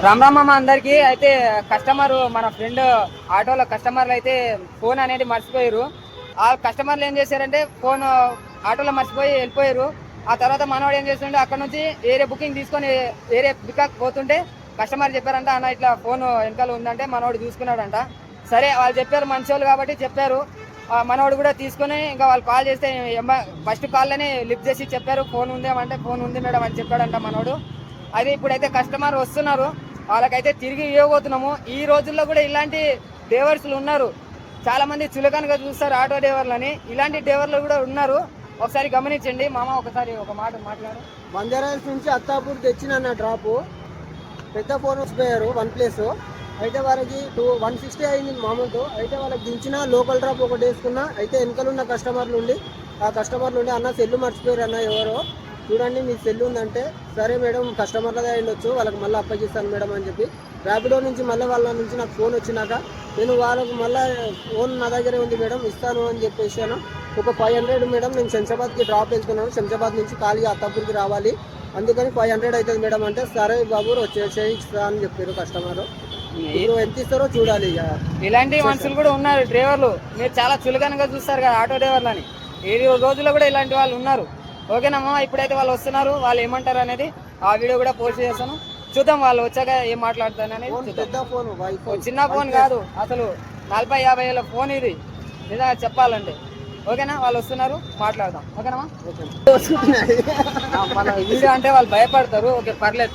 రామ్ రామ్ అమ్మ అందరికి. అయితే కస్టమర్ మన ఫ్రెండ్ ఆటోలో కస్టమర్లు అయితే ఫోన్ అనేది మర్చిపోయారు. ఆ కస్టమర్లు ఏం చేశారంటే ఫోన్ ఆటోలో మర్చిపోయి వెళ్ళిపోయారు. ఆ తర్వాత మనవాడు ఏం చేస్తుంటే అక్కడ నుంచి వేరే బుకింగ్ తీసుకొని వేరే పికప్ పోతుంటే కస్టమర్ చెప్పారంట, అన్న ఇట్లా ఫోన్ వెనకాల ఉందంటే మనవాడు చూసుకున్నాడంట. సరే వాళ్ళు చెప్పారు, మంచి వాళ్ళు కాబట్టి చెప్పారు. మనవాడు కూడా తీసుకొని ఇంకా వాళ్ళు కాల్ చేస్తే ఫస్ట్ కాల్లోనే లిఫ్ట్ చేసి చెప్పారు ఫోన్ ఉందేమంటే ఫోన్ ఉంది మేడం అని చెప్పాడంట మనవాడు. అది ఇప్పుడైతే కస్టమర్ వస్తున్నారు, వాళ్ళకైతే తిరిగి ఇవ్వబోతున్నాము. ఈ రోజుల్లో కూడా ఇలాంటి డ్రైవర్స్లు ఉన్నారు, చాలా మంది చులకనగా చూస్తారు ఆటో డ్రైవర్లని. ఇలాంటి డ్రైవర్లు కూడా ఉన్నారు, ఒకసారి గమనించండి. మామ ఒకసారి ఒక మాట మాట్లాడు. బంజారాస్ నుంచి అత్తాపూర్ తెచ్చిన డ్రాపు పెద్ద ఫోన్ వచ్చిపోయారు వన్ ప్లేస్. అయితే వాళ్ళకి 160 అయింది మామూలుతో. అయితే వాళ్ళకి దించిన లోకల్ డ్రాప్ ఒకటి వేసుకున్నా. అయితే వెనకలున్న కస్టమర్లు ఉండి అన్న సెల్లు మర్చిపోయారు అన్న ఎవరో చూడండి మీ సెల్ ఉందంటే, సరే మేడం కస్టమర్లగా వెళ్ళొచ్చు వాళ్ళకి మళ్ళీ అప్పగిస్తాను మేడం అని చెప్పి ర్యాపిడో నుంచి మళ్ళీ వాళ్ళ నుంచి నాకు ఫోన్ వచ్చినాక నేను వాళ్ళకు మళ్ళీ ఫోన్ నా దగ్గరే ఉంది మేడం ఇస్తాను అని చెప్పేసాను. ఒక 500 మేడం, నేను శంషాబాద్కి డ్రాప్ వెళ్తున్నాను, శంషాబాద్ నుంచి ఖాళీగా అత్తాపూర్కి రావాలి, అందుకని 500 అవుతుంది మేడం అంటే, సరే బాబు చేయిస్తా అని చెప్పారు కస్టమర్. ఇప్పుడు ఎంత ఇస్తారో చూడాలి. ఇలాంటి మనుషులు కూడా ఉన్నారు డ్రైవర్లు, మీరు చాలా చులకనగా చూస్తారు కదా ఆటో డ్రైవర్లని. ఈ రోజుల్లో కూడా ఇలాంటి వాళ్ళు ఉన్నారు. ఓకేనమ్మా, ఇప్పుడైతే వాళ్ళు వస్తున్నారు, వాళ్ళు ఏమంటారు అనేది ఆ వీడియో కూడా పోస్ట్ చేస్తాను, చూద్దాం వాళ్ళు వచ్చాక ఏం మాట్లాడతాను అనేది. చిన్న ఫోన్ కాదు, అసలు 40-50 ఏళ్ళ ఫోన్ ఇది నిజంగా చెప్పాలంటే. ఓకేనా, వాళ్ళు వస్తున్నారు, మాట్లాడదాం. ఓకేనమ్మా, మన వీడియో అంటే వాళ్ళు భయపడతారు. ఓకే పర్లేదు.